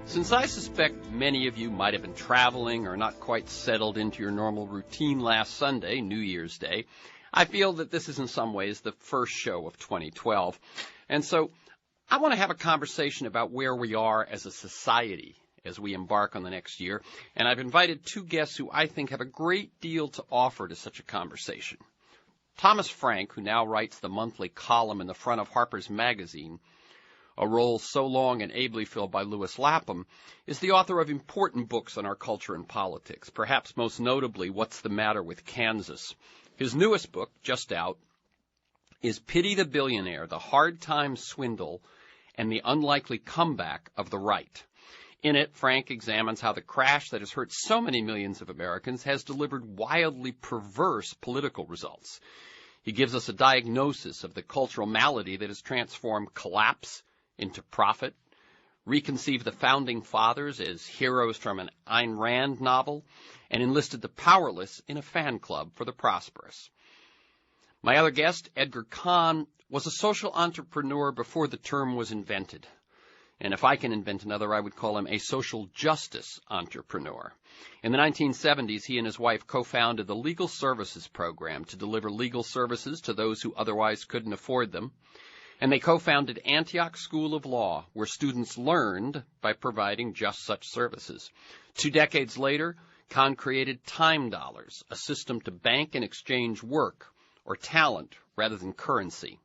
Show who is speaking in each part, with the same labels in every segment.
Speaker 1: Since I suspect many of you might have been traveling or not quite settled into your normal routine last Sunday, New Year's Day, I feel that this is in some ways the first show of 2012. And so I want to have a conversation about where we are as a society as we embark on the next year. And I've invited two guests who I think have a great deal to offer to such a conversation. Thomas Frank, who now writes the monthly column in the front of Harper's Magazine, a role so long and ably filled by Lewis Lapham, is the author of important books on our culture and politics, perhaps most notably What's the Matter with Kansas? His newest book, just out, is Pity the Billionaire, the Hard Times Swindle, and the Unlikely Comeback of the Right. In it, Frank examines how the crash that has hurt so many millions of Americans has delivered wildly perverse political results. He gives us a diagnosis of the cultural malady that has transformed collapse into profit, reconceived the Founding Fathers as heroes from an Ayn Rand novel, and enlisted the powerless in a fan club for the prosperous. My other guest, EDGAR Kahn, was a social entrepreneur before the term was invented. And if I can invent another, I would call him a social justice entrepreneur. In the 1970s, he and his wife co-founded the Legal Services Program to deliver legal services to those who otherwise couldn't afford them. And they co-founded Antioch School of Law, where students learned by providing just such services. 2 decades later, Kahn created Time Dollars, a system to bank and exchange work or talent rather than currency.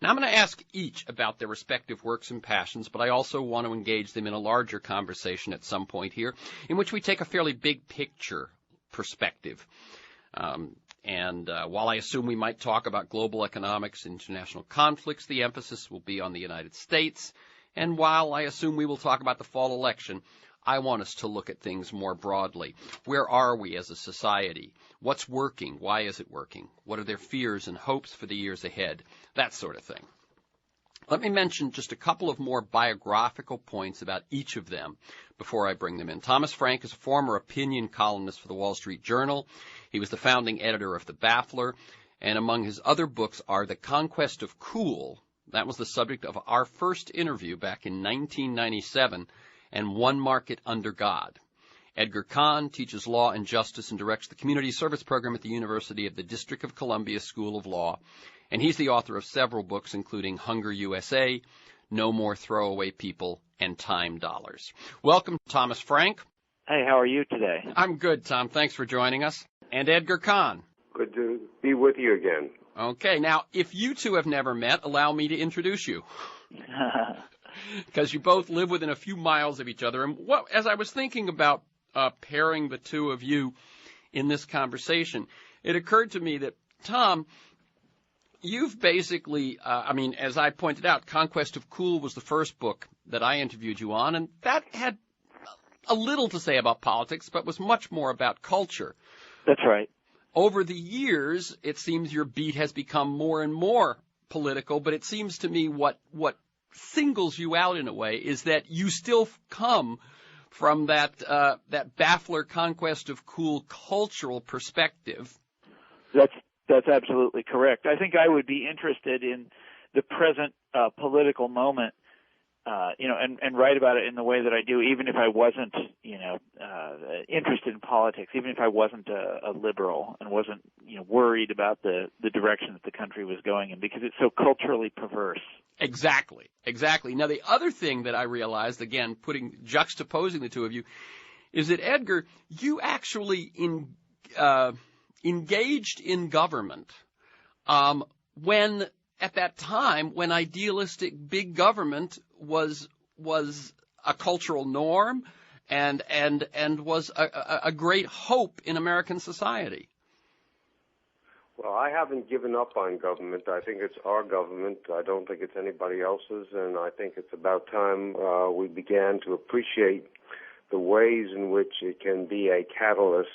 Speaker 1: Now, I'm going to ask each about their respective works and passions, but I also want to engage them in a larger conversation at some point here, in which we take a fairly big picture perspective. While I assume we might talk about global economics and international conflicts, the emphasis will be on the United States. And while I assume we will talk about the fall election, I want us to look at things more broadly. Where are we as a society? What's working? Why is it working? What are their fears and hopes for the years ahead? That sort of thing. Let me mention just a couple of more biographical points about each of them before I bring them in. Thomas Frank is a former opinion columnist for the Wall Street Journal. He was the founding editor of The Baffler, and among his other books are The Conquest of Cool. That was the subject of our first interview back in 1997, and One Market Under God. EDGAR Kahn teaches law and justice and directs the community service program at the University of the District of Columbia School of Law. And he's the author of several books, including Hunger USA, No More Throwaway People, and Time Dollars. Welcome, Thomas Frank.
Speaker 2: Hey, how are you today?
Speaker 1: I'm good, Tom. Thanks for joining us. And EDGAR Kahn.
Speaker 3: Good to be with you again.
Speaker 1: Okay. Now, if you two have never met, allow me to introduce you. Because you both live within a few miles of each other. And as I was thinking about pairing the two of you in this conversation, it occurred to me that, Tom, you've basically, as I pointed out, Conquest of Cool was the first book that I interviewed you on, and that had a little to say about politics, but was much more about culture.
Speaker 2: That's right.
Speaker 1: Over the years, it seems your beat has become more and more political, but it seems to me what singles you out in a way is that you still come from that Baffler Conquest of Cool cultural perspective.
Speaker 2: That's absolutely correct. I think I would be interested in the present political moment, and write about it in the way that I do, even if I wasn't, interested in politics, even if I wasn't a liberal and wasn't, worried about the direction that the country was going in, because it's so culturally perverse.
Speaker 1: Exactly. Now, the other thing that I realized, again, juxtaposing the two of you, is that, EDGAR, you actually engaged in government when, at that time, when idealistic big government was a cultural norm and was a great hope in American society.
Speaker 3: Well, I haven't given up on government. I think it's our government. I don't think it's anybody else's, and I think it's about time we began to appreciate the ways in which it can be a catalyst,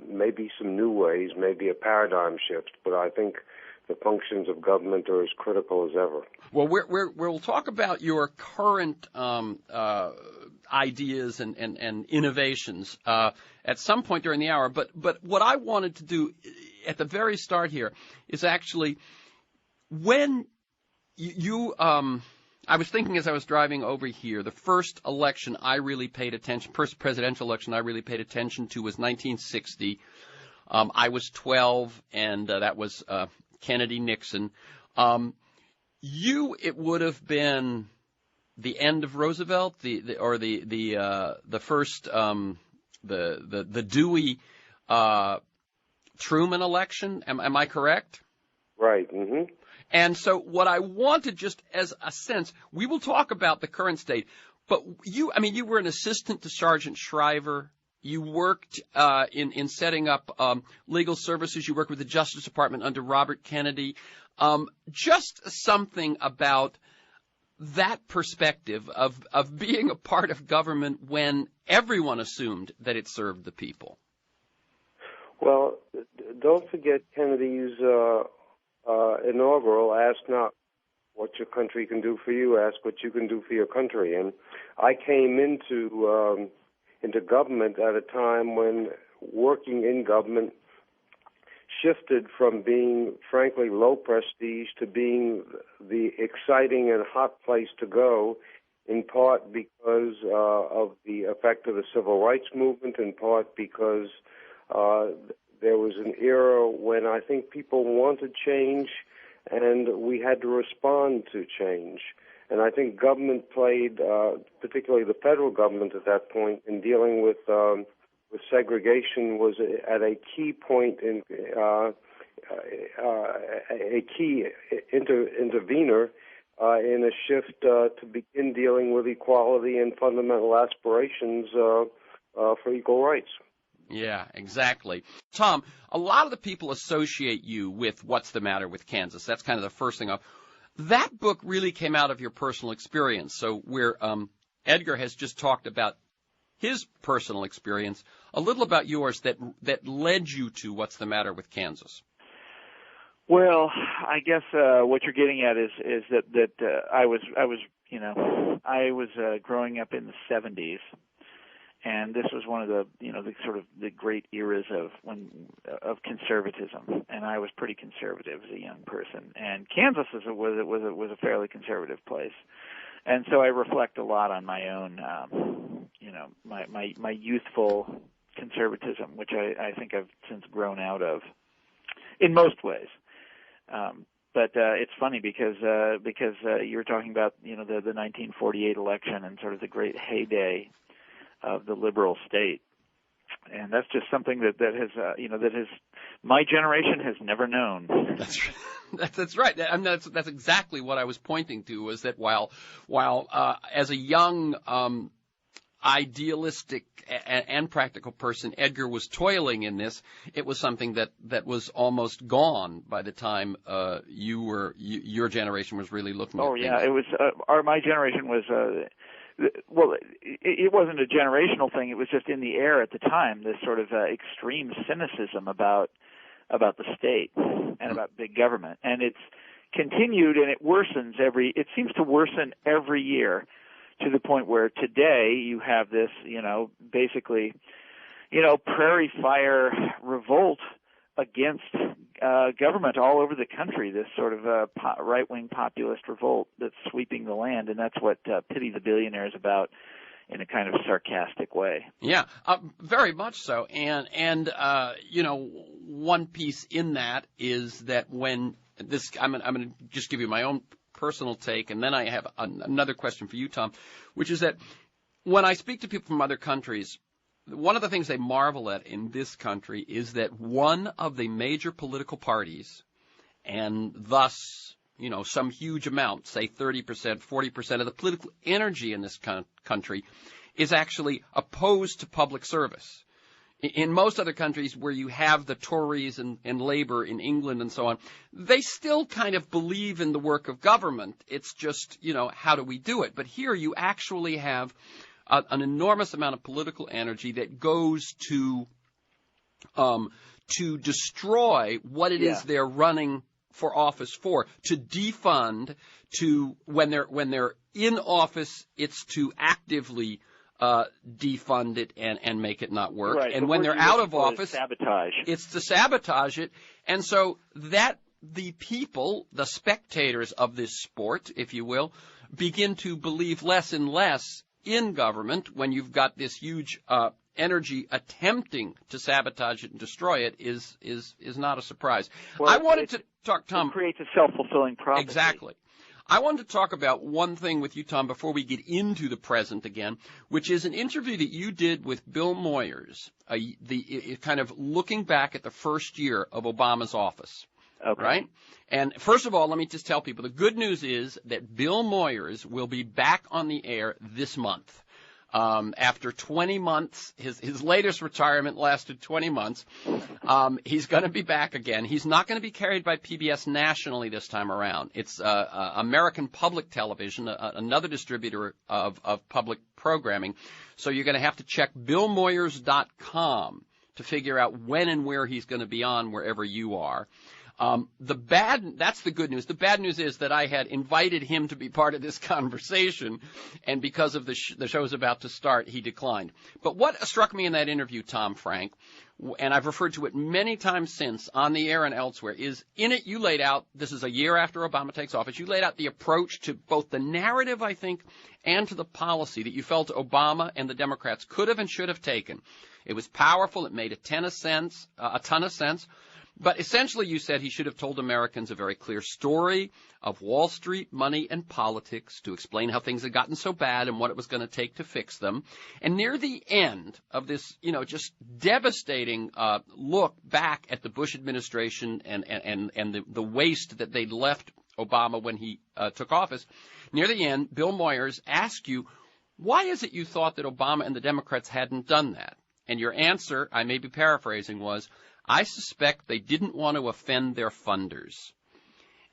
Speaker 3: maybe some new ways, maybe a paradigm shift, but I think the functions of government are as critical as ever.
Speaker 1: Well, we'll talk about your current ideas and innovations at some point during the hour, but what I wanted to do at the very start here is actually when you I was thinking as I was driving over here, the first election I really paid attention, first presidential election I really paid attention to was 1960. I was 12, and that was Kennedy-Nixon. It would have been the end of Roosevelt, the first the Dewey Truman election. Am I correct?
Speaker 3: Right. Mm-hmm.
Speaker 1: And so what I wanted, just as a sense, we will talk about the current state, but you were an assistant to Sergeant Shriver. You worked in setting up legal services. You worked with the Justice Department under Robert Kennedy. Just something about that perspective of being a part of government when everyone assumed that it served the people.
Speaker 3: Well, don't forget Kennedy's inaugural, ask not what your country can do for you, ask what you can do for your country. And I came into government at a time when working in government shifted from being, frankly, low prestige to being the exciting and hot place to go, in part because of the effect of the civil rights movement, in part because there was an era when I think people wanted change and we had to respond to change. And I think government played, particularly the federal government at that point, in dealing with segregation was at a key point in a key intervener in a shift to begin dealing with equality and fundamental aspirations for equal rights.
Speaker 1: Yeah, exactly. Tom, a lot of the people associate you with What's the Matter with Kansas. That's kind of the first thing off. That book really came out of your personal experience. So where Edgar has just talked about his personal experience, a little about yours that led you to What's the Matter with Kansas.
Speaker 2: Well, I guess what you're getting at is that I was growing up in the 70s, and this was one of the the sort of the great eras of conservatism, and I was pretty conservative as a young person, and Kansas was a fairly conservative place, and so I reflect a lot on my own my youthful conservatism, which I think I've since grown out of in most ways. But it's funny because you were talking about the 1948 election and sort of the great heyday of the liberal state, and that's just something that has my generation has never known.
Speaker 1: That's right. I mean, that's exactly what I was pointing to, was that while as a young idealistic and practical person, Edgar was toiling in this, it was something that was almost gone by the time your generation was really looking at things.
Speaker 2: Oh yeah, it was my generation was well, it wasn't a generational thing. It was just in the air at the time, this sort of extreme cynicism about the state and about big government, and it's continued and it seems to worsen every year, to the point where today you have this, basically, prairie fire revolt against government all over the country, this sort of right-wing populist revolt that's sweeping the land, and that's what Pity the Billionaire is about in a kind of sarcastic way.
Speaker 1: Yeah, very much so. And one piece in that is that when this, I'm going to just give you my own personal take, and then I have another question for you, Tom, which is that when I speak to people from other countries, one of the things they marvel at in this country is that one of the major political parties, and thus, some huge amount, say 30%, 40% of the political energy in this country is actually opposed to public service. In most other countries where you have the Tories and Labour in England and so on, they still kind of believe in the work of government. It's just, how do we do it? But here you actually have an enormous amount of political energy that goes to destroy what it is they're running for office for, to defund, to when they're in office, it's to actively defund it and make it not work.
Speaker 2: Right.
Speaker 1: And when they're out of office,
Speaker 2: sabotage.
Speaker 1: It's to sabotage it. And so that the people, the spectators of this sport, if you will, begin to believe less and less in government when you've got this huge energy attempting to sabotage it and destroy it is not a surprise.
Speaker 2: Well,
Speaker 1: I wanted to talk, Tom.
Speaker 2: It creates a self-fulfilling prophecy.
Speaker 1: Exactly. I wanted to talk about one thing with you, Tom, before we get into the present again, which is an interview that you did with Bill Moyers, kind of looking back at the first year of Obama's office.
Speaker 2: Okay.
Speaker 1: Right? And first of all, let me just tell people, the good news is that Bill Moyers will be back on the air this month. After 20 months, his latest retirement lasted 20 months. He's going to be back again. He's not going to be carried by PBS nationally this time around. It's American Public Television, another distributor of public programming. So you're going to have to check BillMoyers.com to figure out when and where he's going to be on wherever you are. That's the good news. The bad news is that I had invited him to be part of this conversation, and because of the show's about to start, he declined. But what struck me in that interview, Tom Frank, and I've referred to it many times since on the air and elsewhere, is in it you laid out, this is a year after Obama takes office, you laid out the approach to both the narrative, I think, and to the policy that you felt Obama and the Democrats could have and should have taken. It was powerful. It made a ton of sense. But essentially, you said he should have told Americans a very clear story of Wall Street, money, and politics to explain how things had gotten so bad and what it was going to take to fix them. And near the end of this, just devastating look back at the Bush administration and the waste that they'd left Obama when he took office, near the end, Bill Moyers asked you, why is it you thought that Obama and the Democrats hadn't done that? And your answer, I may be paraphrasing, was, I suspect they didn't want to offend their funders.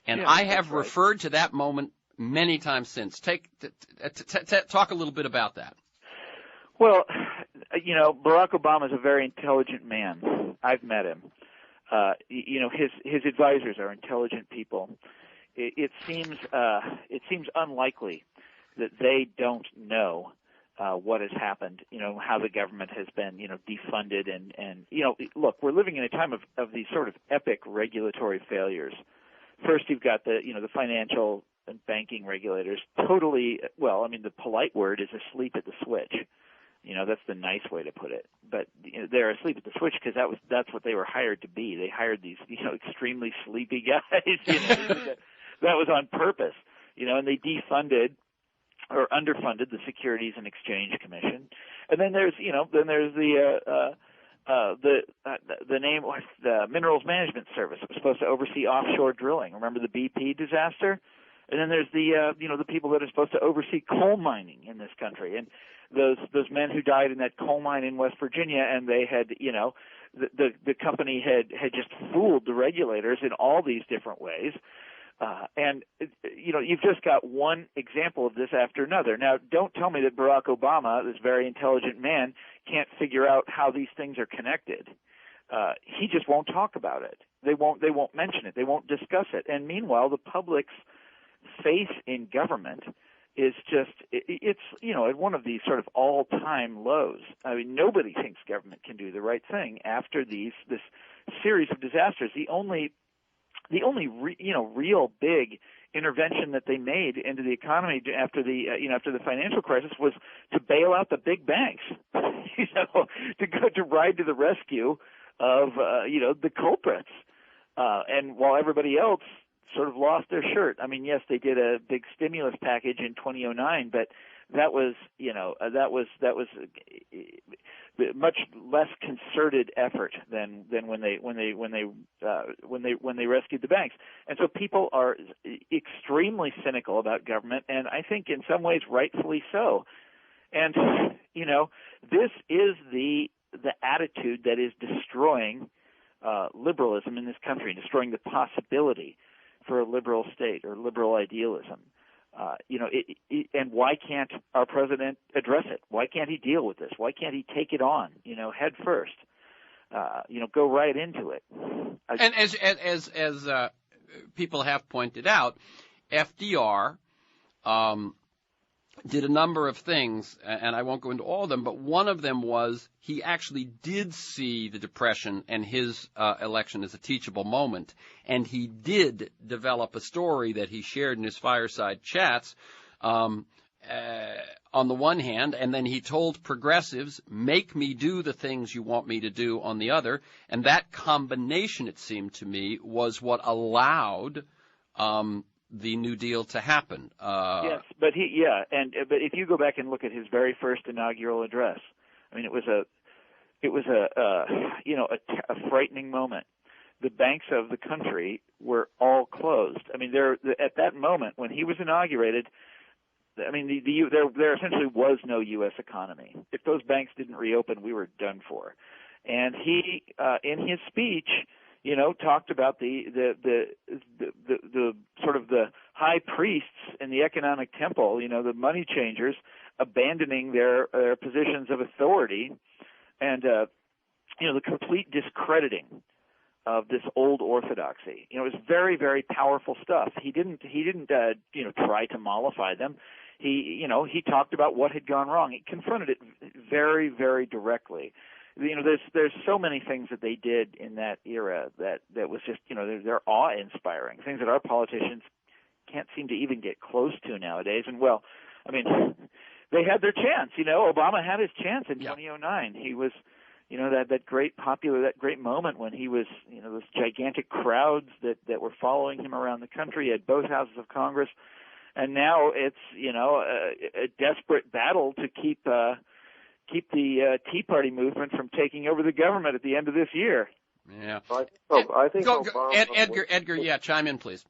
Speaker 1: And I have referred to that moment many times since. Talk a little bit about that.
Speaker 2: Well, Barack Obama is a very intelligent man. I've met him. His advisors are intelligent people. It seems unlikely that they don't know what has happened, how the government has been, defunded and look, we're living in a time of these sort of epic regulatory failures. First, you've got the financial and banking regulators totally, the polite word is asleep at the switch. That's the nice way to put it. But they're asleep at the switch because that's what they were hired to be. They hired these, extremely sleepy guys. That was on purpose, and they defunded or underfunded the Securities and Exchange Commission, and then there's the Minerals Management Service. It was supposed to oversee offshore drilling. Remember the BP disaster? And then there's the people that are supposed to oversee coal mining in this country, and those men who died in that coal mine in West Virginia, and they had the company had just fooled the regulators in all these different ways. You've just got one example of this after another. Now, don't tell me that Barack Obama, this very intelligent man, can't figure out how these things are connected. He just won't talk about it. They won't mention it. They won't discuss it. And meanwhile, the public's faith in government is just, it's at one of these sort of all-time lows. I mean, nobody thinks government can do the right thing after this series of disasters. The only real big intervention that they made into the economy after the financial crisis was to bail out the big banks, to ride to the rescue of the culprits, and while everybody else sort of lost their shirt. I mean, yes, they did a big stimulus package in 2009, but that was much less concerted effort than when they rescued the banks. And so people are extremely cynical about government, and I think in some ways rightfully so. And this is the attitude that is destroying liberalism in this country, destroying the possibility for a liberal state or liberal idealism. And why can't our president address it? Why can't he deal with this? Why can't he take it on, head first? Go right into it.
Speaker 1: And as people have pointed out, FDR did a number of things, and I won't go into all of them, but one of them was he actually did see the Depression and his election as a teachable moment, and he did develop a story that he shared in his fireside chats on the one hand, and then he told progressives, make me do the things you want me to do on the other, and that combination, it seemed to me, was what allowed the New Deal to happen.
Speaker 2: Yes, but but if you go back and look at his very first inaugural address, I mean, it was a frightening moment. The banks of the country were all closed. I mean, at that moment when he was inaugurated, I mean, there essentially was no U.S. economy. If those banks didn't reopen, we were done for. And he, in his speech, talked about the sort of the high priests in the economic temple, the money changers, abandoning their positions of authority, and the complete discrediting of this old orthodoxy. It was very, very powerful stuff. He didn't try to mollify them. He talked about what had gone wrong. He confronted it very, very directly. There's so many things that they did in that era that was just, they're awe-inspiring, things that our politicians can't seem to even get close to nowadays. And, well, I mean, they had their chance. Obama had his chance in 2009. He was, that great moment when he was, those gigantic crowds that were following him around the country at both houses of Congress. And now it's, a desperate battle to keep the Tea Party movement from taking over the government at the end of this year.
Speaker 1: Yeah.
Speaker 3: I think
Speaker 1: Edgar, yeah, chime in, please.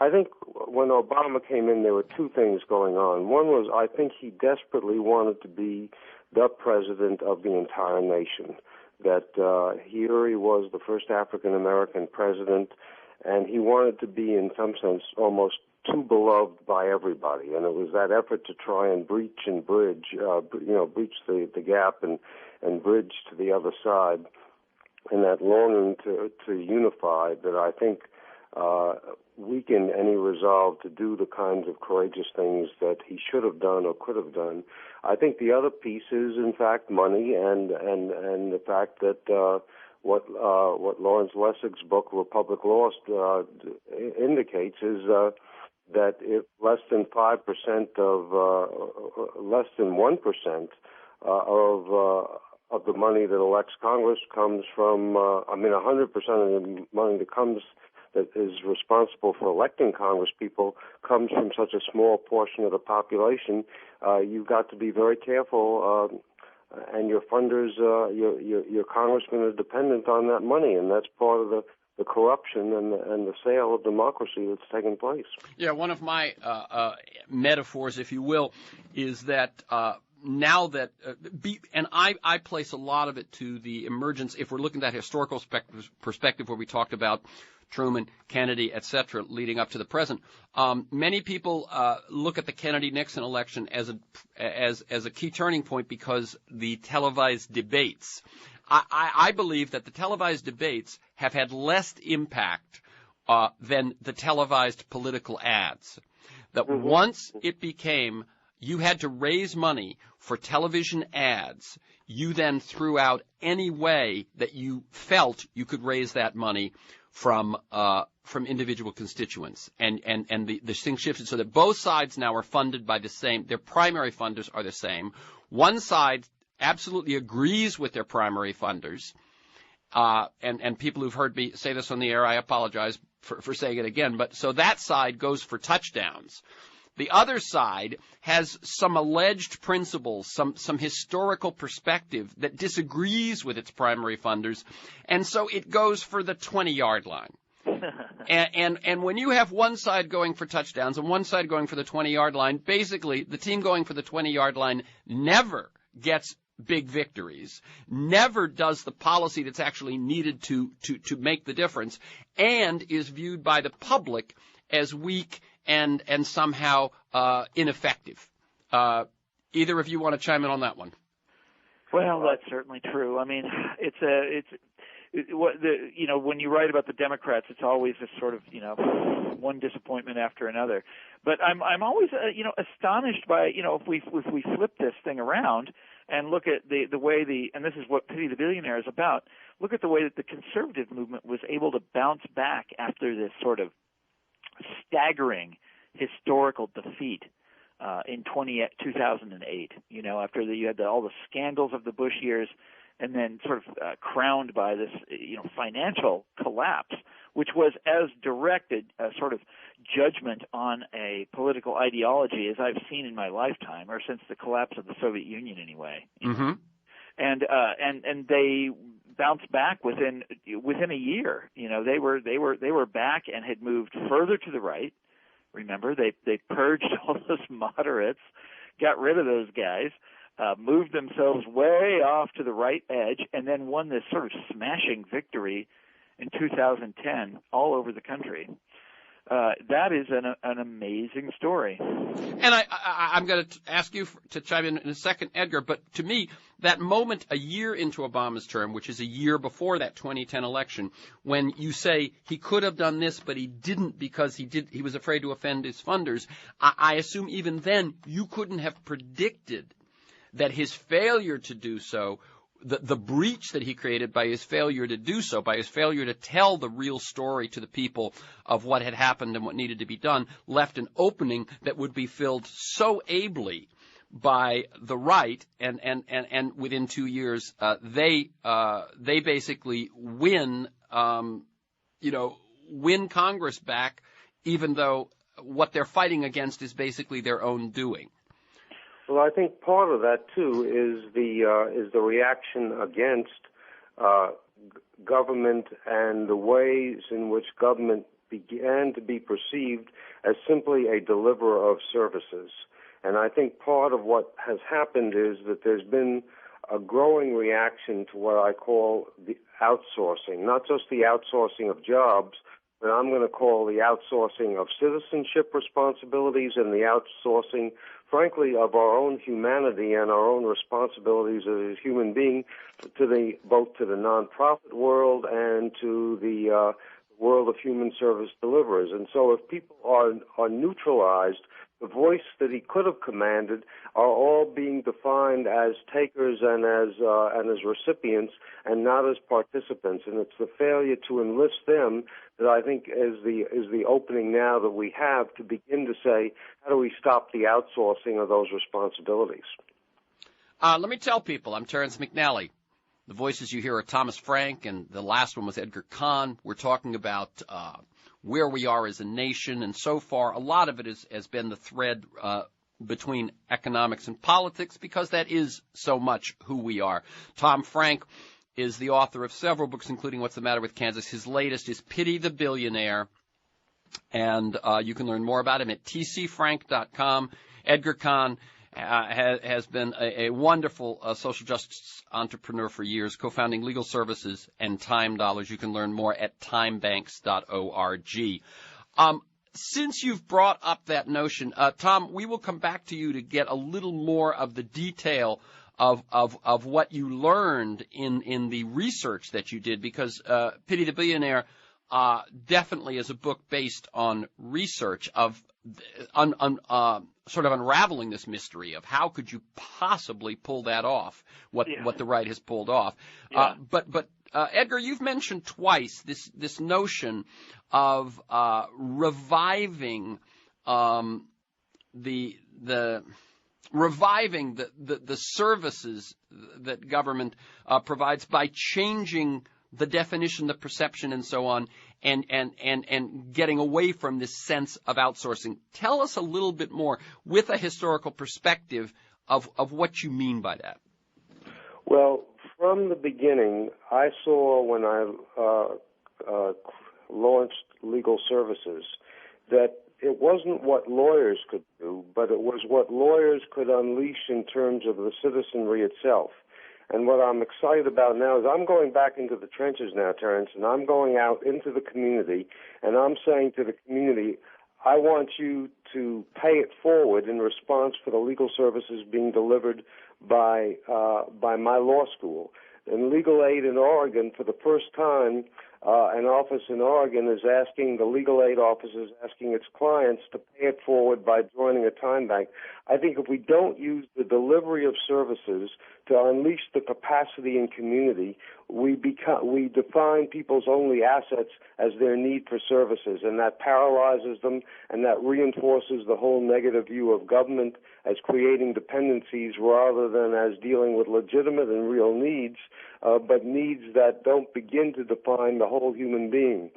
Speaker 3: I think when Obama came in, there were two things going on. One was I think he desperately wanted to be the president of the entire nation, that here he was the first African-American president, and he wanted to be, in some sense, almost too beloved by everybody, and it was that effort to try and breach the gap and bridge to the other side, and that longing to unify that I think weakened any resolve to do the kinds of courageous things that he should have done or could have done. I think the other piece is, in fact, money and the fact that what Lawrence Lessig's book Republic Lost indicates is that if less than 5% less than 1% of the money that elects Congress comes from, 100% of the money that is responsible for electing Congress people comes from such a small portion of the population, you've got to be very careful, and your funders, your congressmen are dependent on that money, and that's part of the corruption and the sale of democracy that's taken place.
Speaker 1: Yeah, one of my metaphors, if you will, is that now that and I place a lot of it to the emergence, if we're looking at that historical perspective where we talked about Truman, Kennedy, et cetera, leading up to the present. Many people look at the Kennedy-Nixon election as a key turning point because the televised debates. I believe that the televised debates have had less impact than the televised political ads. That once it became you had to raise money for television ads, you then threw out any way that you felt you could raise that money from individual constituents, and the thing shifted so that both sides now are funded by the same. Their primary funders are the same. One side absolutely agrees with their primary funders, and people who've heard me say this on the air, I apologize for saying it again. But so that side goes for touchdowns. The other side has some alleged principles, some historical perspective that disagrees with its primary funders, and so it goes for the 20-yard line. and when you have one side going for touchdowns and one side going for the 20-yard line, basically the team going for the 20-yard line never gets big victories, never does the policy that's actually needed to make the difference, and is viewed by the public as weak and somehow ineffective. Either of you want to chime in on that one?
Speaker 2: Well, that's certainly true. I mean, when you write about the Democrats, it's always a sort of one disappointment after another. But I'm always astonished by if we flip this thing around and look at the way and this is what Pity the Billionaire is about. Look at the way that the conservative movement was able to bounce back after this sort of staggering historical defeat in 2008. You know, after you had all the scandals of the Bush years, and then sort of crowned by this, financial collapse, which was as directed a sort of judgment on a political ideology as I've seen in my lifetime, or since the collapse of the Soviet Union, anyway.
Speaker 1: Mm-hmm.
Speaker 2: And they bounced back within a year. You know, they were back and had moved further to the right. Remember, they purged all those moderates, got rid of those guys, moved themselves way off to the right edge, and then won this sort of smashing victory in 2010 all over the country. That is an amazing story.
Speaker 1: And I'm going to ask you to chime in a second, Edgar, but to me, that moment a year into Obama's term, which is a year before that 2010 election, when you say he could have done this, but he didn't because he was afraid to offend his funders, I assume even then you couldn't have predicted that his failure to do so, the breach that he created by his failure to do so, by his failure to tell the real story to the people of what had happened and what needed to be done, left an opening that would be filled so ably by the right, and within 2 years, they basically win Congress back, even though what they're fighting against is basically their own doing.
Speaker 3: Well, I think part of that too is the reaction against government and the ways in which government began to be perceived as simply a deliverer of services. And I think part of what has happened is that there's been a growing reaction to what I call the outsourcing, not just the outsourcing of jobs, but I'm going to call the outsourcing of citizenship responsibilities and the outsourcing, frankly, of our own humanity and our own responsibilities as a human being both to the nonprofit world and to the world of human service deliverers. And so if people are neutralized, the voice that he could have commanded are all being defined as takers and as recipients and not as participants. And it's the failure to enlist them that I think is the opening now that we have to begin to say, how do we stop the outsourcing of those responsibilities?
Speaker 1: Let me tell people, I'm Terrence McNally. The voices you hear are Thomas Frank, and the last one was Edgar Kahn. We're talking about where we are as a nation, and so far a lot of it has been the thread between economics and politics, because that is so much who we are. Tom Frank is the author of several books, including What's the Matter with Kansas. His latest is Pity the Billionaire, and you can learn more about him at tcfrank.com. Edgar Kahn has been a wonderful social justice entrepreneur for years, co-founding Legal Services and Time Dollars. You can learn more at timebanks.org. Since you've brought up that notion, Tom, we will come back to you to get a little more of the detail of what you learned in the research that you did, because Pity the Billionaire definitely is a book based on research of sort of unraveling this mystery of how could you possibly pull that off, what the right has pulled off.
Speaker 2: Yeah.
Speaker 1: But Edgar, you've mentioned twice this notion of reviving the services that government provides by changing the definition, the perception, and so on, and getting away from this sense of outsourcing. Tell us a little bit more with a historical perspective of what you mean by that.
Speaker 3: Well, from the beginning, I saw when I launched Legal Services that it wasn't what lawyers could do, but it was what lawyers could unleash in terms of the citizenry itself. And what I'm excited about now is I'm going back into the trenches now, Terrence, and I'm going out into the community, and I'm saying to the community, I want you to pay it forward in response for the legal services being delivered by my law school. In legal aid in Oregon, for the first time, an office in Oregon is asking, the legal aid office is asking its clients to pay it forward by joining a time bank. I think if we don't use the delivery of services to unleash the capacity in community, we define people's only assets as their need for services, and that paralyzes them, and that reinforces the whole negative view of government as creating dependencies rather than as dealing with legitimate and real needs, but needs that don't begin to define the whole human being.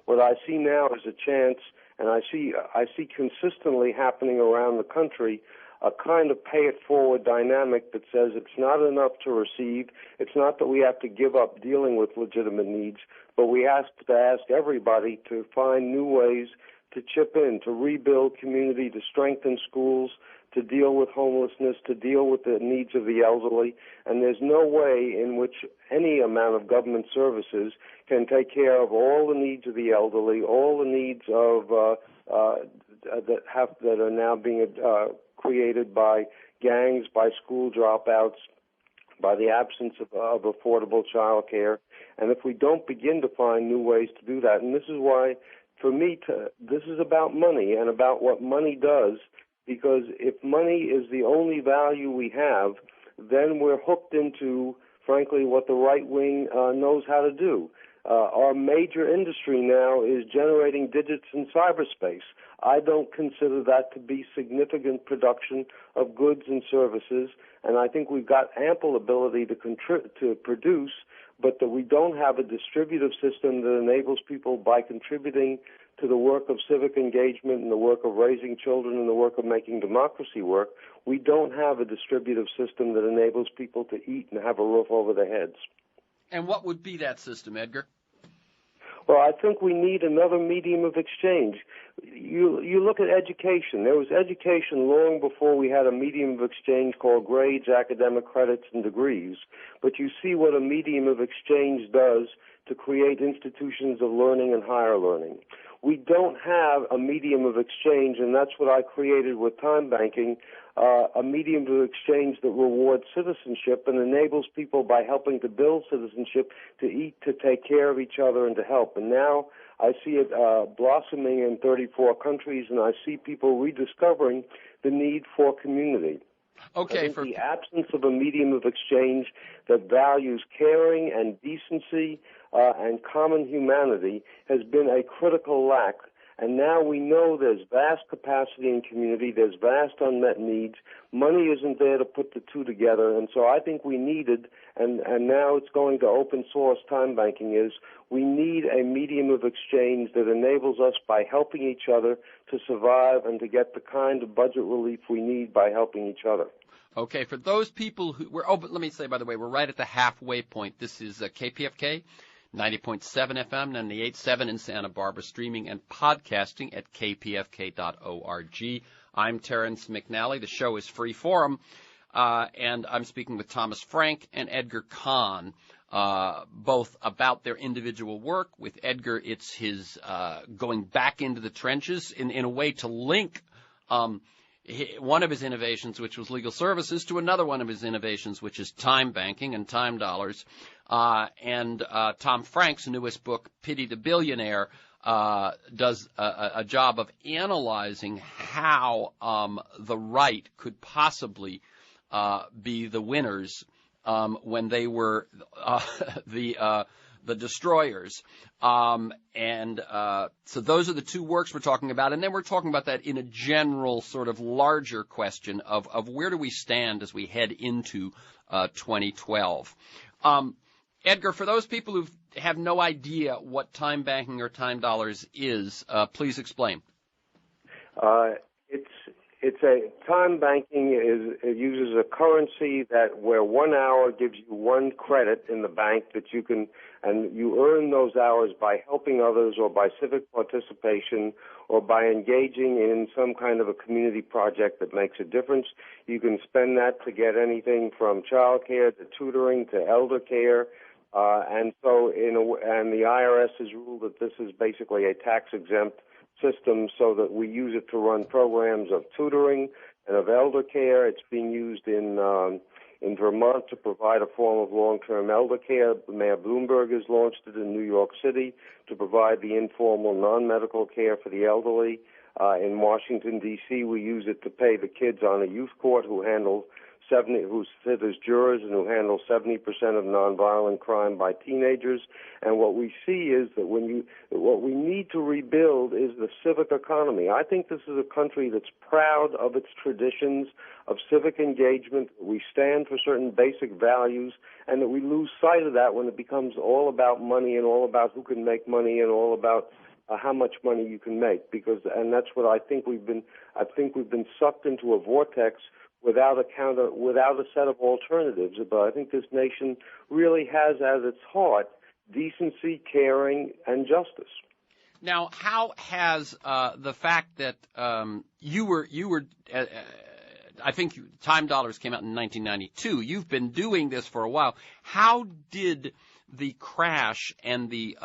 Speaker 3: What I see now is a chance, and I see consistently happening around the country, a kind of pay-it-forward dynamic that says it's not enough to receive. It's not that we have to give up dealing with legitimate needs, but we have to ask everybody to find new ways to chip in, to rebuild community, to strengthen schools, to deal with homelessness, to deal with the needs of the elderly. And there's no way in which any amount of government services can take care of all the needs of the elderly, all the needs of that are now being created by gangs, by school dropouts, by the absence of affordable child care. And if we don't begin to find new ways to do that, and this is why, for me, this is about money and about what money does, because if money is the only value we have, then we're hooked into, frankly, what the right wing knows how to do. Our major industry now is generating digits in cyberspace. I don't consider that to be significant production of goods and services, and I think we've got ample ability to produce, but that we don't have a distributive system that enables people by contributing to the work of civic engagement and the work of raising children and the work of making democracy work. We don't have a distributive system that enables people to eat and have a roof over their heads.
Speaker 1: And what would be that system, Edgar?
Speaker 3: Well, I think we need another medium of exchange. You look at education. There was education long before we had a medium of exchange called grades, academic credits, and degrees. But you see what a medium of exchange does to create institutions of learning and higher learning. We don't have a medium of exchange, and that's what I created with time banking, a medium of exchange that rewards citizenship and enables people by helping to build citizenship to eat, to take care of each other, and to help. And now I see it blossoming in 34 countries, and I see people rediscovering the need for community.
Speaker 1: Okay.
Speaker 3: The absence of a medium of exchange that values caring and decency and common humanity has been a critical lack. And now we know there's vast capacity in community, there's vast unmet needs. Money isn't there to put the two together, and so I think we needed, and now it's going to open source time banking is, we need a medium of exchange that enables us by helping each other to survive and to get the kind of budget relief we need by helping each other.
Speaker 1: Okay, for those people who but let me say, by the way, we're right at the halfway point. This is KPFK. 90.7 FM, 98.7 in Santa Barbara, streaming and podcasting at kpfk.org. I'm Terrence McNally. The show is Free Forum, and I'm speaking with Thomas Frank and Edgar Kahn, both about their individual work. With Edgar, it's his going back into the trenches in a way to link one of his innovations, which was legal services, to another one of his innovations, which is time banking and time dollars. And Tom Frank's newest book, Pity the Billionaire, does a job of analyzing how the right could possibly be the winners when they were the destroyers. So those are the two works we're talking about. And then we're talking about that in a general sort of larger question of where do we stand as we head into 2012. Edgar, for those people who have no idea what time banking or time dollars is, please explain.
Speaker 3: It's a time banking it uses a currency that where 1 hour gives you 1 credit in the bank that you can, and you earn those hours by helping others or by civic participation or by engaging in some kind of a community project that makes a difference. You can spend that to get anything from child care to tutoring to elder care. And the IRS has ruled that this is basically a tax-exempt system so that we use it to run programs of tutoring and of elder care. It's being used in in Vermont to provide a form of long-term elder care. Mayor Bloomberg has launched it in New York City to provide the informal non-medical care for the elderly. In Washington, D.C., we use it to pay the kids on a youth court who sit as jurors and who handle 70% of nonviolent crime by teenagers. And what we see is that what we need to rebuild is the civic economy. I think this is a country that's proud of its traditions of civic engagement. We stand for certain basic values, and that we lose sight of that when it becomes all about money and all about who can make money and all about how much money you can make. And that's what I think we've been sucked into a vortex without a set of alternatives. But I think this nation really has at its heart decency, caring, and justice.
Speaker 1: Now, how has the fact that you were I think Time Dollars came out in 1992. You've been doing this for a while. How did the crash and the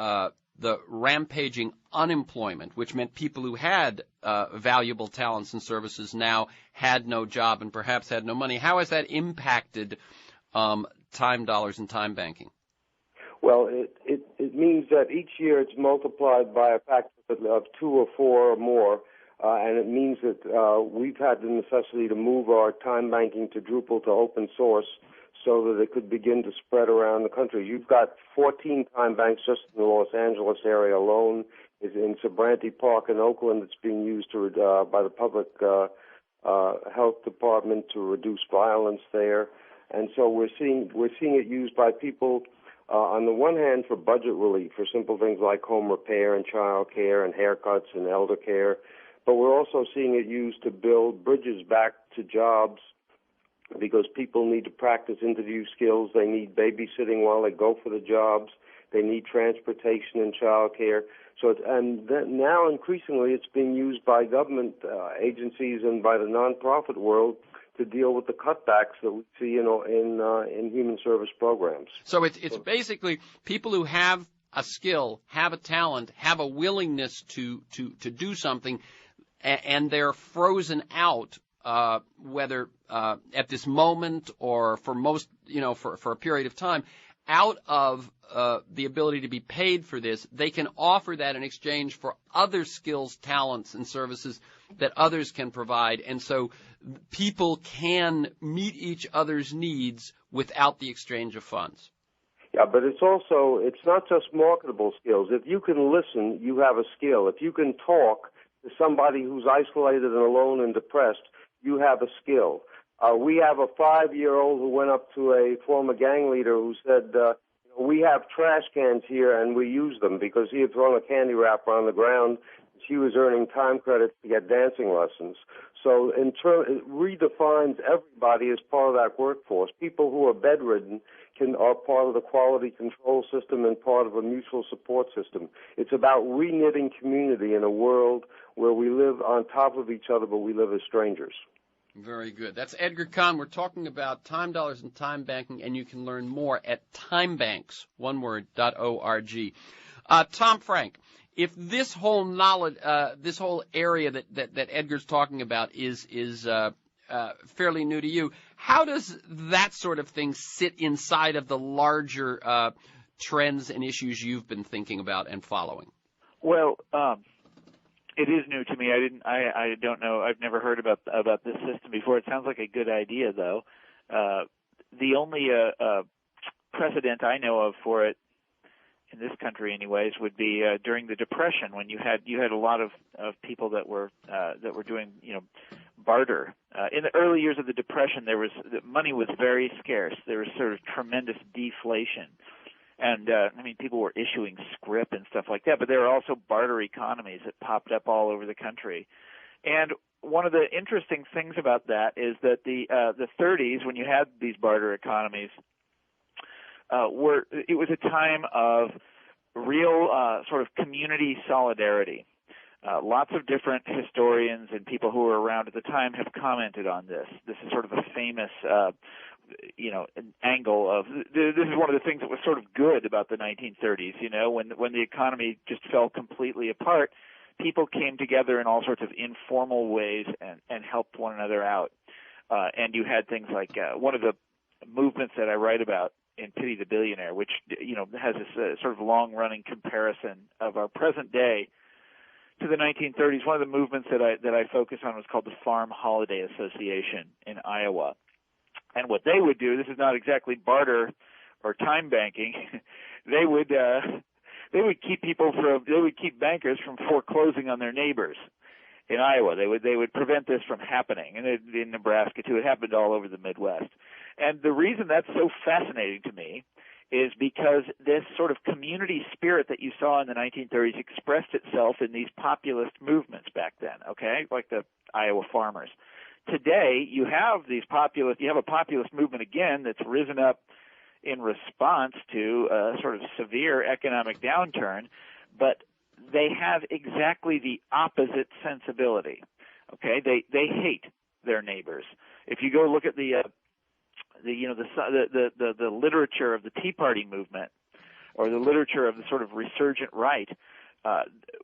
Speaker 1: rampaging unemployment, which meant people who had valuable talents and services now had no job and perhaps had no money, how has that impacted Time Dollars and time banking?
Speaker 3: Well, it means that each year it's multiplied by a factor of 2 or 4 or more, and it means that we've had the necessity to move our time banking to Drupal to open source so that it could begin to spread around the country. You've got 14 time banks just in the Los Angeles area alone. Is in Sabranti Park in Oakland. It's being used by the public health department to reduce violence there. And so we're seeing it used by people on the one hand for budget relief, for simple things like home repair and child care and haircuts and elder care. But we're also seeing it used to build bridges back to jobs, because people need to practice interview skills. They need babysitting while they go for the jobs. They need transportation and child care. Now increasingly it's being used by government agencies and by the nonprofit world to deal with the cutbacks that we see in human service programs.
Speaker 1: So it's basically people who have a skill, have a talent, have a willingness to do something, and they're frozen out, whether at this moment or for most, for a period of time, out of the ability to be paid for this. They can offer that in exchange for other skills, talents, and services that others can provide. And so people can meet each other's needs without the exchange of funds.
Speaker 3: Yeah, but it's not just marketable skills. If you can listen, you have a skill. If you can talk to somebody who's isolated and alone and depressed, you have a skill. We have a 5-year-old who went up to a former gang leader who said, we have trash cans here and we use them, because he had thrown a candy wrapper on the ground. She was earning time credits to get dancing lessons. So it redefines everybody as part of that workforce. People who are bedridden are part of the quality control system and part of a mutual support system. It's about reknitting community in a world where we live on top of each other, but we live as strangers.
Speaker 1: Very good. That's Edgar Kahn. We're talking about Time Dollars and time banking, and you can learn more at timebanks.org. Tom Frank, if this whole knowledge, this whole area that Edgar's talking about is fairly new to you, how does that sort of thing sit inside of the larger trends and issues you've been thinking about and following?
Speaker 2: Well, it is new to me. I don't know. I've never heard about this system before. It sounds like a good idea, though. The only precedent I know of for it in this country, anyways, would be during the Depression, when you had a lot of people that were doing barter. In the early years of the Depression, money was very scarce. There was sort of tremendous deflation. And, people were issuing scrip and stuff like that, but there were also barter economies that popped up all over the country. And one of the interesting things about that is that the 30s, when you had these barter economies, it was a time of real sort of community solidarity. Lots of different historians and people who were around at the time have commented on this. This is sort of a famous an angle of this is one of the things that was sort of good about the 1930s. When the economy just fell completely apart, people came together in all sorts of informal ways and helped one another out. And you had things like one of the movements that I write about in Pity the Billionaire, which, has this sort of long-running comparison of our present day to the 1930s. One of the movements that I focus on was called the Farm Holiday Association in Iowa. And what they would do, this is not exactly barter or time banking, they would keep bankers from foreclosing on their neighbors in Iowa. They would prevent this from happening, and in Nebraska too. It happened all over the Midwest. And the reason that's so fascinating to me is because this sort of community spirit that you saw in the 1930s expressed itself in these populist movements back then, okay, like the Iowa farmers. Today, you have a populist movement again that's risen up in response to a sort of severe economic downturn, but they have exactly the opposite sensibility. Okay, they hate their neighbors. If you go look at the literature of the Tea Party movement, or the literature of the sort of resurgent right,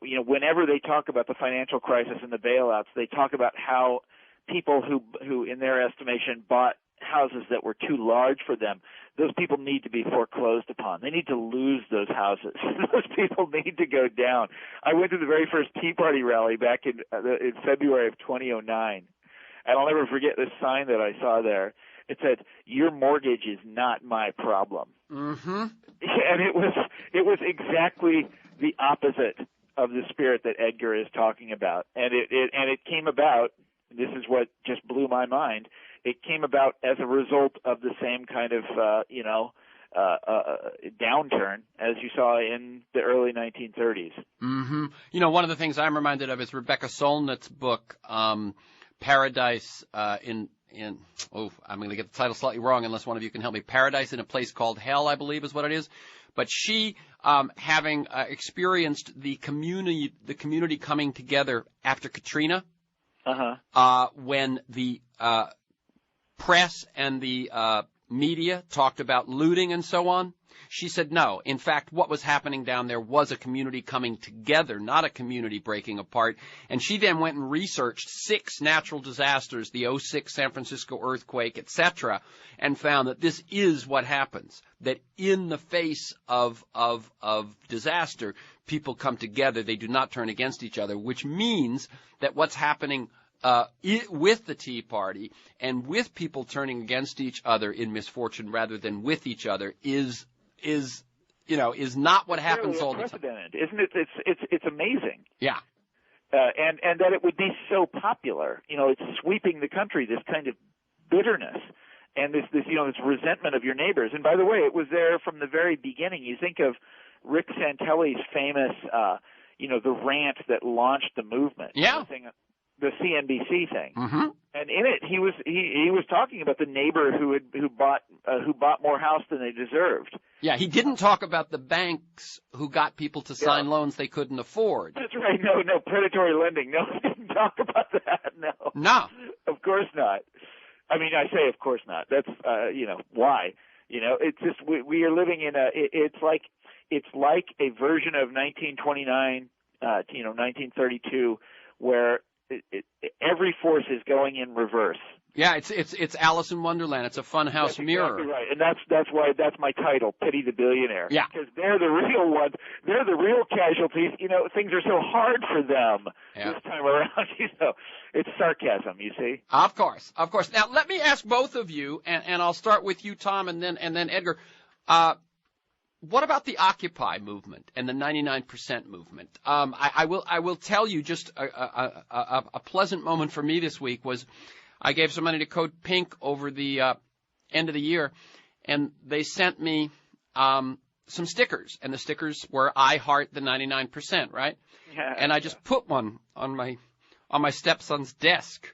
Speaker 2: whenever they talk about the financial crisis and the bailouts, they talk about how people who in their estimation bought houses that were too large for them, those people need to be foreclosed upon. They need to lose those houses. Those people need to go down. I went to the very first Tea Party rally back in February of 2009, and I'll never forget this sign that I saw there. It said, "Your mortgage is not my problem."
Speaker 1: Mm-hmm.
Speaker 2: And it was exactly the opposite of the spirit that Edgar is talking about. And it came about. This is what just blew my mind. It came about as a result of the same kind of downturn as you saw in the early 1930s.
Speaker 1: Mm-hmm. One of the things I'm reminded of is Rebecca Solnit's book, Paradise I'm going to get the title slightly wrong unless one of you can help me. Paradise in a Place Called Hell, I believe is what it is. But she, having experienced the community coming together after Katrina, when the press and the media talked about looting and so on, she said no. In fact, what was happening down there was a community coming together, not a community breaking apart. And she then went and researched 6 natural disasters, the 2006 San Francisco earthquake, etc., and found that this is what happens, that in the face of disaster, people come together. They do not turn against each other, which means that what's happening with the Tea Party and with people turning against each other in misfortune rather than with each other is not what happens all the time.
Speaker 2: Isn't it? It's amazing.
Speaker 1: Yeah.
Speaker 2: And that it would be so popular. It's sweeping the country, this kind of bitterness and this resentment of your neighbors. And by the way, it was there from the very beginning. You think of Rick Santelli's famous, the rant that launched the movement.
Speaker 1: Yeah.
Speaker 2: The CNBC thing.
Speaker 1: Mm-hmm.
Speaker 2: And in it, he was talking about the neighbor who bought more house than they deserved.
Speaker 1: Yeah, he didn't talk about the banks who got people to sign loans they couldn't afford.
Speaker 2: That's right. No, predatory lending. No, he didn't talk about that.
Speaker 1: No.
Speaker 2: Of course not. I mean, I say of course not. That's why. It's just we are living in it's like a version of 1929, 1932, where every force is going in reverse.
Speaker 1: Yeah, it's Alice in Wonderland. It's a funhouse mirror.
Speaker 2: Exactly right, and that's my title, Pity the Billionaire.
Speaker 1: Yeah,
Speaker 2: because they're the real ones. They're the real casualties. Things are so hard for them this time around. It's sarcasm. You see.
Speaker 1: Of course. Now let me ask both of you, and I'll start with you, Tom, and then Edgar. What about the Occupy movement and the 99% movement? I will tell you just a pleasant moment for me this week was I gave some money to Code Pink over the end of the year, and they sent me some stickers, and the stickers were "I heart the 99%," right?
Speaker 2: Yeah.
Speaker 1: And I just put one on my stepson's desk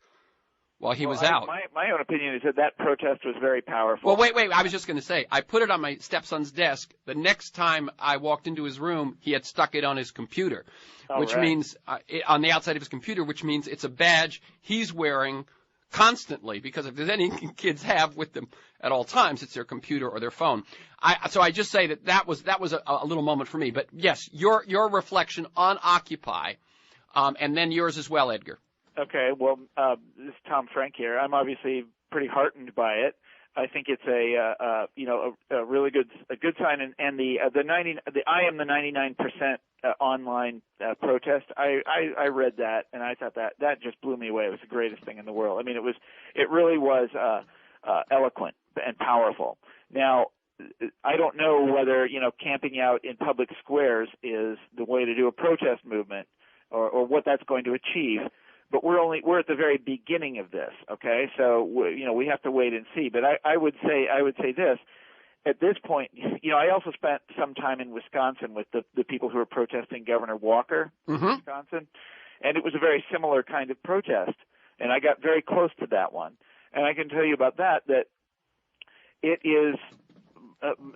Speaker 1: while he was out.
Speaker 2: My own opinion is that protest was very powerful.
Speaker 1: Well, wait. I was just going to say, I put it on my stepson's desk. The next time I walked into his room, he had stuck it on his computer, which means on the outside of his computer, which means it's a badge he's wearing constantly, because if there's any kids have with them at all times, it's their computer or their phone. So I just say that was a little moment for me. But yes, your reflection on Occupy, and then yours as well, Edgar.
Speaker 2: Okay, well, this is Tom Frank here. I'm obviously pretty heartened by it. I think it's a really good sign. And the I am the 99% online protest. I read that and I thought that just blew me away. It was the greatest thing in the world. I mean, it really was eloquent and powerful. Now, I don't know whether camping out in public squares is the way to do a protest movement or what that's going to achieve. But we're at the very beginning of this, okay? So we have to wait and see. But I would say this: at this point, I also spent some time in Wisconsin with the people who were protesting Governor Walker in Wisconsin, and it was a very similar kind of protest. And I got very close to that one, and I can tell you about that it is,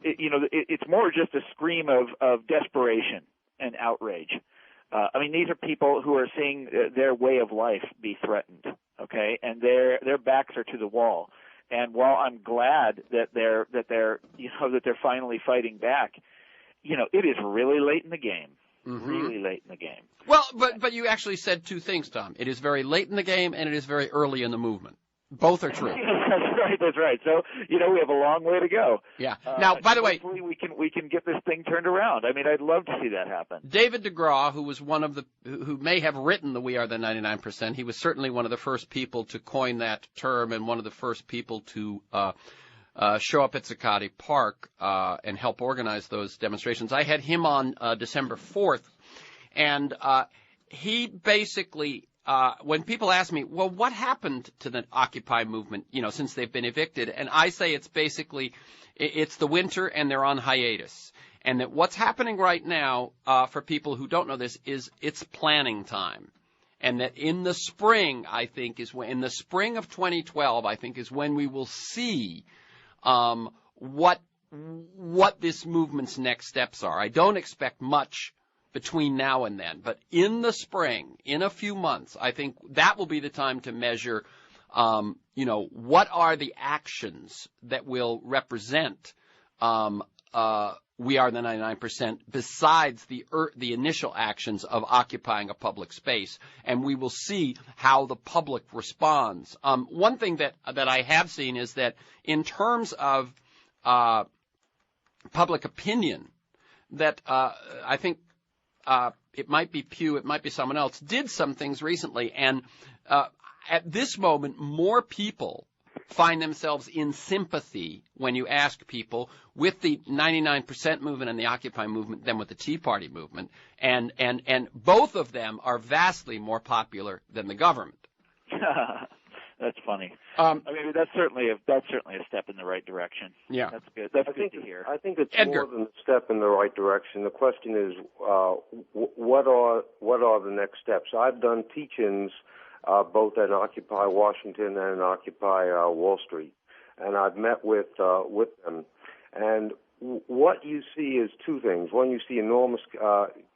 Speaker 2: it's more just a scream of desperation and outrage. I mean, these are people who are seeing their way of life be threatened, okay, and their backs are to the wall. And while I'm glad that they're finally fighting back, it is really late in the game, really late in the game.
Speaker 1: Well, but you actually said two things, Tom. It is very late in the game, and it is very early in the movement. Both are true.
Speaker 2: That's right. So, we have a long way to go.
Speaker 1: Yeah. Now, by the way,
Speaker 2: hopefully we can get this thing turned around. I mean, I'd love to see that happen.
Speaker 1: David DeGraw, who was who may have written the We Are the 99%, he was certainly one of the first people to coin that term and one of the first people to show up at Zuccotti Park and help organize those demonstrations. I had him on December 4th, and he basically when people ask me, well, what happened to the Occupy movement, since they've been evicted? And I say it's basically, it's the winter and they're on hiatus. And that what's happening right now, for people who don't know this, is it's planning time. And that in the spring, I think, in the spring of 2012, I think, is when we will see what this movement's next steps are. I don't expect much between now and then. But in the spring, in a few months, I think that will be the time to measure, what are the actions that will represent We Are the 99% besides the initial actions of occupying a public space. And we will see how the public responds. One thing that I have seen is that in terms of public opinion, that I think it might be Pew, it might be someone else, did some things recently. And at this moment, more people find themselves in sympathy when you ask people with the 99% movement and the Occupy movement than with the Tea Party movement. And both of them are vastly more popular than the government.
Speaker 2: That's funny. I mean, that's certainly a step in the right direction.
Speaker 1: Yeah,
Speaker 2: that's good. That's good to hear.
Speaker 3: I think it's
Speaker 1: Edgar.
Speaker 3: more than a step in the right direction. The question is, what are the next steps? I've done teach-ins both at Occupy Washington and Occupy Wall Street, and I've met with them. And what you see is two things. One, you see enormous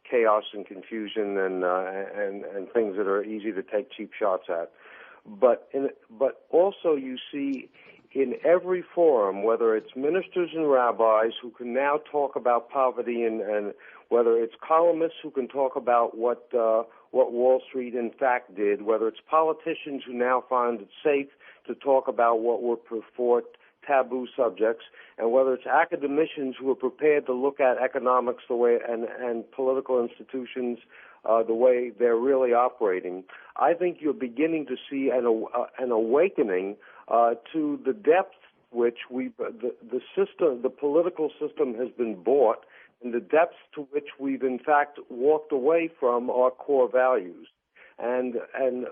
Speaker 3: chaos and confusion and things that are easy to take cheap shots at. But also you see in every forum, whether it's ministers and rabbis who can now talk about poverty and whether it's columnists who can talk about what Wall Street in fact did, whether it's politicians who now find it safe to talk about what were purport taboo subjects, and whether it's academicians who are prepared to look at economics the way and political institutions the way they're really operating, I think you're beginning to see an awakening to the depth which the political system has been bought, and the depths to which we've in fact walked away from our core values. And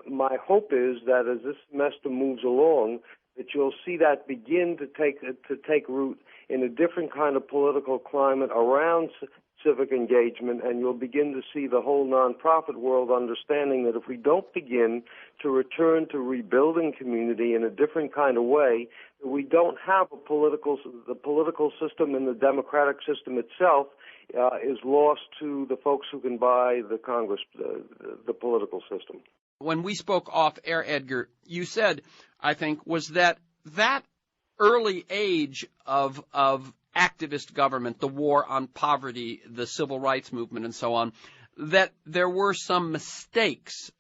Speaker 3: my hope is that as this semester moves along, that you'll see that begin to take root in a different kind of political climate around civic engagement, and you'll begin to see the whole nonprofit world understanding that if we don't begin to return to rebuilding community in a different kind of way, we don't have the political system and the democratic system itself is lost to the folks who can buy the Congress, the political system.
Speaker 1: When we spoke off air, Edgar, you said, I think, was that early age of activist government, the war on poverty, the civil rights movement, and so on, that there were some mistakes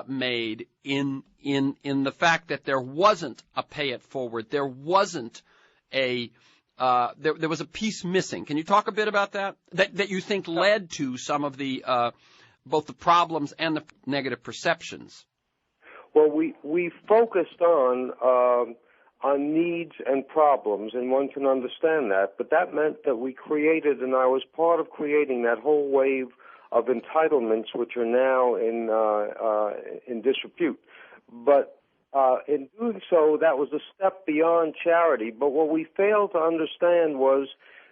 Speaker 1: made in the fact that there wasn't a pay it forward, there wasn't there was a piece missing. Can you talk a bit about that? That you think led to some of the both the problems and the negative perceptions?
Speaker 3: Well, we focused on needs and problems, and one can understand that. But that meant that we created, and I was part of creating that whole wave of entitlements, which are now in disrepute. But in doing so, that was a step beyond charity. But what we failed to understand was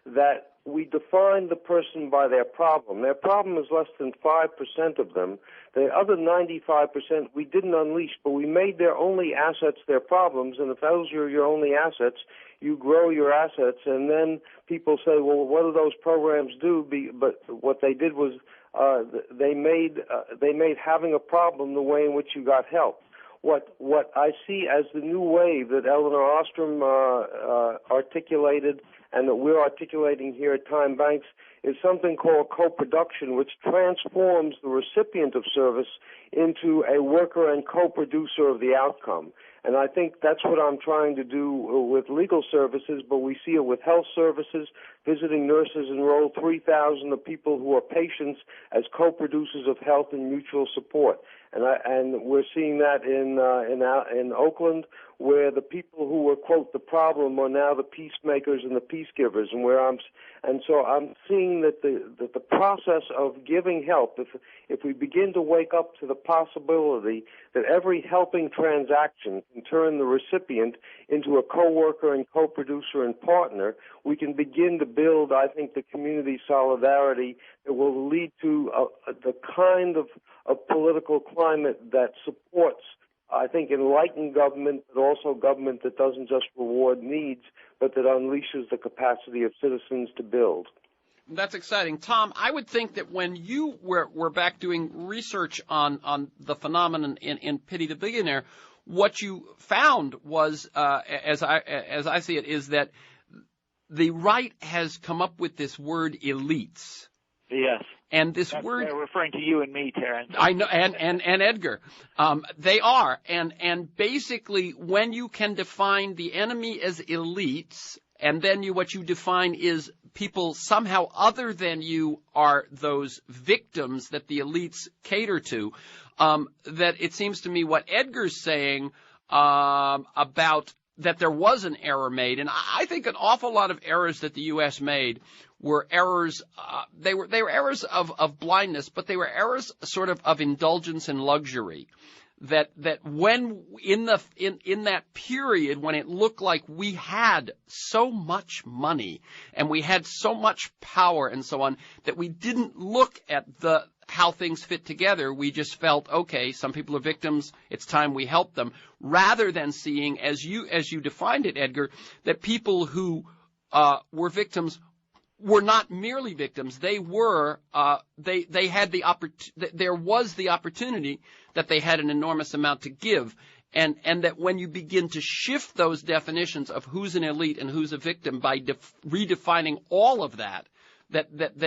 Speaker 3: that we defined the person by their problem. Their problem is less than 5% of them. The other 95% we didn't unleash, but we made their only assets their problems. And if those are your only assets, you grow your assets. And then people say, well, what do those programs do? But what they did was they made having a problem the way in which you got help. What I see as the new wave that Eleanor Ostrom articulated and that we're articulating here at Time Banks is something called co-production, which transforms the recipient of service into a worker and co-producer of the outcome. And I think that's what I'm trying to do with legal services, but we see it with health services. Visiting nurses enroll 3,000 of people who are patients as co-producers of health and mutual support. And we're seeing that in Oakland, where the people who were, quote, the problem are now the peacemakers and the peacegivers, and so I'm seeing that the process of giving help, if we begin to wake up to the possibility that every helping transaction can turn the recipient into a co-worker and co-producer and partner, we can begin to build, I think, the community solidarity that will lead to the kind of political climate that supports, I think, enlightened government, but also government that doesn't just reward needs, but that unleashes the capacity of citizens to build.
Speaker 1: That's exciting. Tom, I would think that when you were back doing research on the phenomenon in Pity the Billionaire, what you found was, as I see it, is that the right has come up with this word elites.
Speaker 2: Yes.
Speaker 1: And this
Speaker 2: That's
Speaker 1: word,
Speaker 2: referring to you and me, Terrence.
Speaker 1: I know, and Edgar, they are, and basically, when you can define the enemy as elites, and then what you define is people somehow other than you are those victims that the elites cater to, that it seems to me what Edgar's saying about that there was an error made, and I think an awful lot of errors that the U.S. made were errors. They were errors of blindness, but they were errors sort of indulgence and luxury. That when in that period when it looked like we had so much money and we had so much power and so on, that we didn't look at how things fit together. We just felt, okay, some people are victims, it's time we help them, rather than seeing, as you defined it, Edgar, that people who were victims were not merely victims. They were they had there was the opportunity that they had an enormous amount to give, and that when you begin to shift those definitions of who's an elite and who's a victim by redefining all of that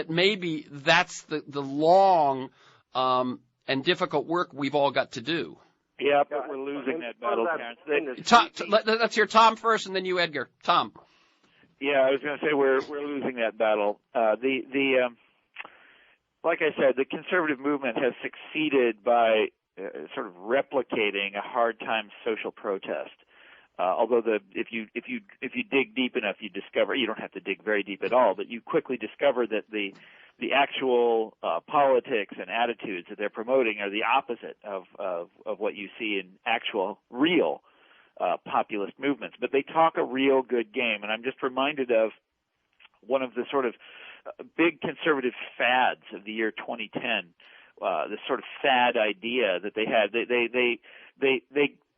Speaker 1: maybe that's the long and difficult work we've all got to do.
Speaker 2: Yeah, but we're losing that battle, Terrence.
Speaker 1: Let's hear Tom first, and then you, Edgar. Tom.
Speaker 2: Yeah, I was going to say we're losing that battle. Like I said, the conservative movement has succeeded by sort of replicating a hard time social protest. Although if you dig deep enough, you discover, you don't have to dig very deep at all, but you quickly discover that the actual politics and attitudes that they're promoting are the opposite of what you see in actual real populist movements. But they talk a real good game, and I'm just reminded of one of the sort of big conservative fads of the year 2010. This sort of fad idea that they had.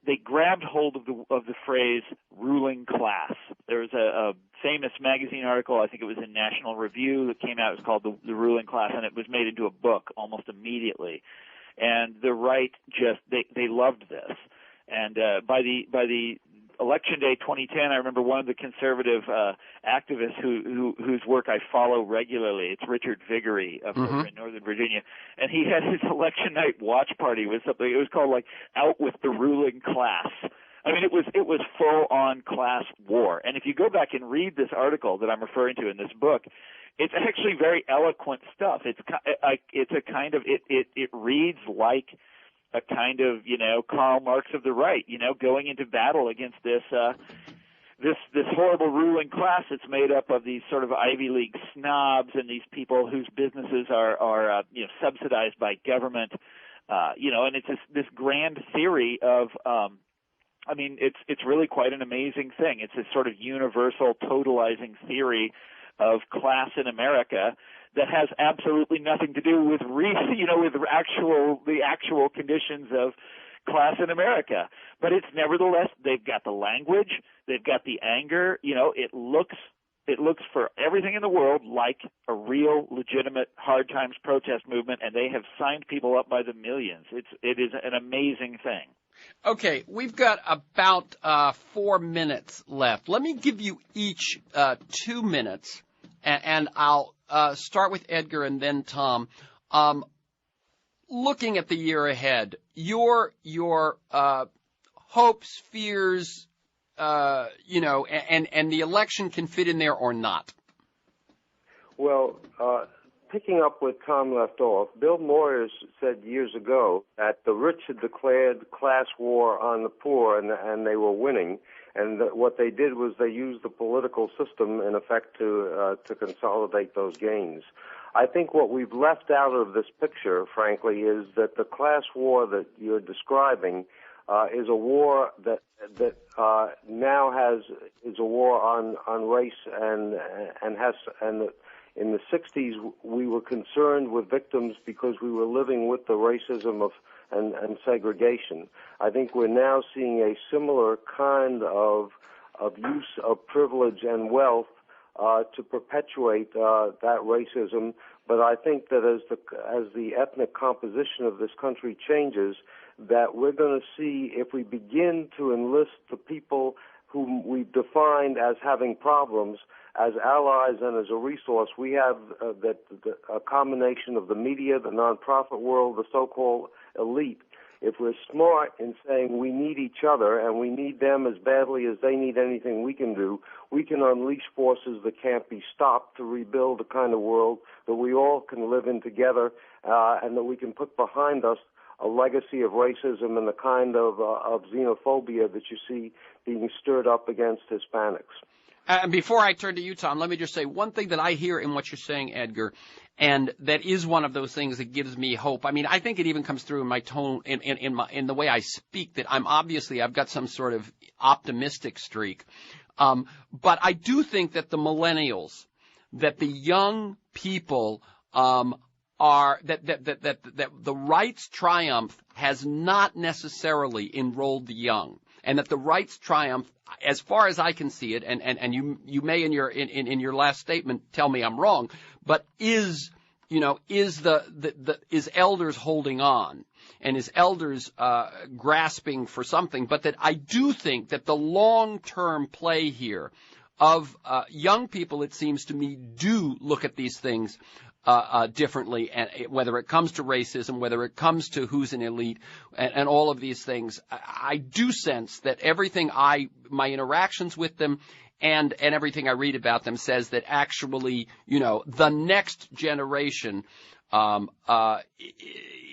Speaker 2: They grabbed hold of the phrase ruling class. There was a famous magazine article, I think it was in National Review, that came out. It was called The Ruling Class, and it was made into a book almost immediately. And the right they loved this. And by the Election Day 2010, I remember one of the conservative activists whose work I follow regularly. It's Richard Viguerie over in Northern Virginia, and he had his election night watch party with something. It was called like "Out with the Ruling Class," I mean, it was full-on class war. And if you go back and read this article that I'm referring to in this book, it's actually very eloquent stuff. It reads like a kind of, Karl Marx of the right, going into battle against this horrible ruling class that's made up of these sort of Ivy League snobs and these people whose businesses are subsidized by government, and it's this grand theory of, it's really quite an amazing thing. It's this sort of universal totalizing theory of class in America that has absolutely nothing to do with the actual conditions of class in America. But it's nevertheless, they've got the language, they've got the anger, it looks for everything in the world like a real legitimate hard times protest movement, and they have signed people up by the millions. It is an amazing thing.
Speaker 1: Okay, we've got about 4 minutes left. Let me give you each 2 minutes, and I'll start with Edgar and then Tom. Looking at the year ahead, your hopes, fears, and the election can fit in there or not.
Speaker 3: Well, picking up where Tom left off, Bill Moyers said years ago that the rich had declared class war on the poor, and they were winning. And what they did was they used the political system, in effect, to consolidate those gains. I think what we've left out of this picture, frankly, is that the class war that you're describing is a war that now is a war on race and in the 60s we were concerned with victims because we were living with the racism and segregation. I think we're now seeing a similar kind of use of privilege and wealth to perpetuate that racism. But I think that as the ethnic composition of this country changes, that we're going to see, if we begin to enlist the people whom we've defined as having problems as allies and as a resource, we have a combination of the media, the nonprofit world, the so-called elite. If we're smart in saying we need each other and we need them as badly as they need anything we can do, we can unleash forces that can't be stopped to rebuild the kind of world that we all can live in together, and that we can put behind us a legacy of racism and the kind of xenophobia that you see being stirred up against Hispanics.
Speaker 1: And before I turn to you, Tom, let me just say one thing that I hear in what you're saying, Edgar, and that is one of those things that gives me hope. I mean, I think it even comes through in my tone, in the way I speak, that I've got some sort of optimistic streak. But I do think that the millennials, that the young people, that the right's triumph has not necessarily enrolled the young, and that the right's triumph, as far as I can see it, and you may in your last statement tell me I'm wrong, but is elders holding on, and is elders grasping for something, but that I do think that the long-term play here of young people, it seems to me, do look at these things differently, and whether it comes to racism, whether it comes to who's an elite, and all of these things, I do sense that my interactions with them and everything I read about them says that actually, the next generation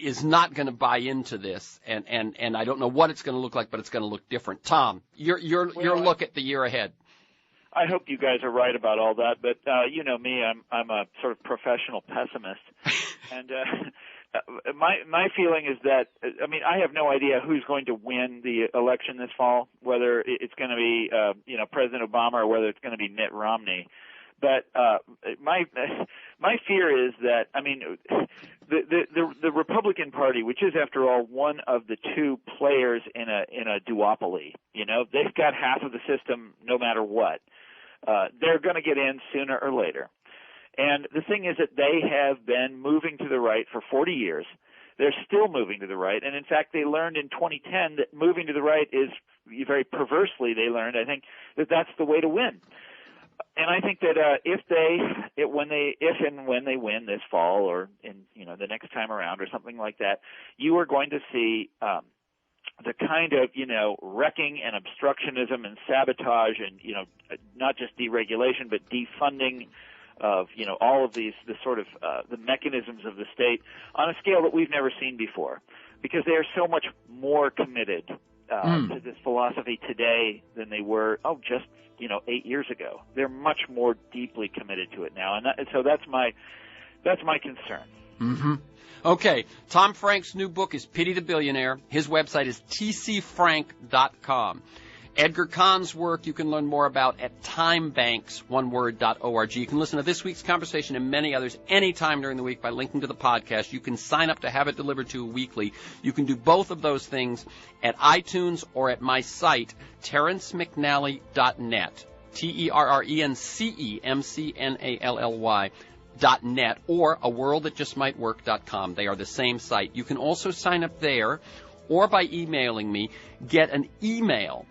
Speaker 1: is not going to buy into this, and I don't know what it's going to look like, but it's going to look different. Tom, your look at the year ahead.
Speaker 2: I hope you guys are right about all that, but you know me, I'm a sort of professional pessimist, and my feeling is that, I have no idea who's going to win the election this fall, whether it's going to be President Obama or whether it's going to be Mitt Romney. But my fear is that the Republican Party, which is after all one of the two players in a duopoly, they've got half of the system no matter what. They're going to get in sooner or later. And the thing is that they have been moving to the right for 40 years. They're still moving to the right. And in fact, they learned in 2010 that moving to the right is very perversely, they learned, I think, that that's the way to win. And I think that if and when they win this fall or in the next time around or something like that, you are going to see the kind of, wrecking and obstructionism and sabotage and, not just deregulation, but defunding of, all of the sort of, the mechanisms of the state on a scale that we've never seen before, because they are so much more committed, to this philosophy today than they were, just, 8 years ago. They're much more deeply committed to it now. And so that's my concern.
Speaker 1: Mm-hmm. Okay, Tom Frank's new book is Pity the Billionaire. His website is tcfrank.com. Edgar Cahn's work you can learn more about at timebanks.org. You can listen to this week's conversation and many others anytime during the week by linking to the podcast. You can sign up to have it delivered to you weekly. You can do both of those things at iTunes or at my site, TerrenceMcNally.net, TerrenceMcNally.net, or aworldthatjustmightwork.com. They are the same site. You can also sign up there or by emailing me, get an email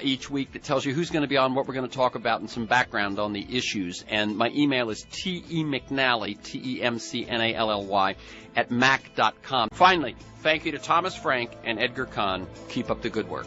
Speaker 1: each week that tells you who's going to be on, what we're going to talk about, and some background on the issues. And my email is temcnally, TEMCNALLY, at mac.com. Finally, thank you to Thomas Frank and Edgar Cahn. Keep up the good work.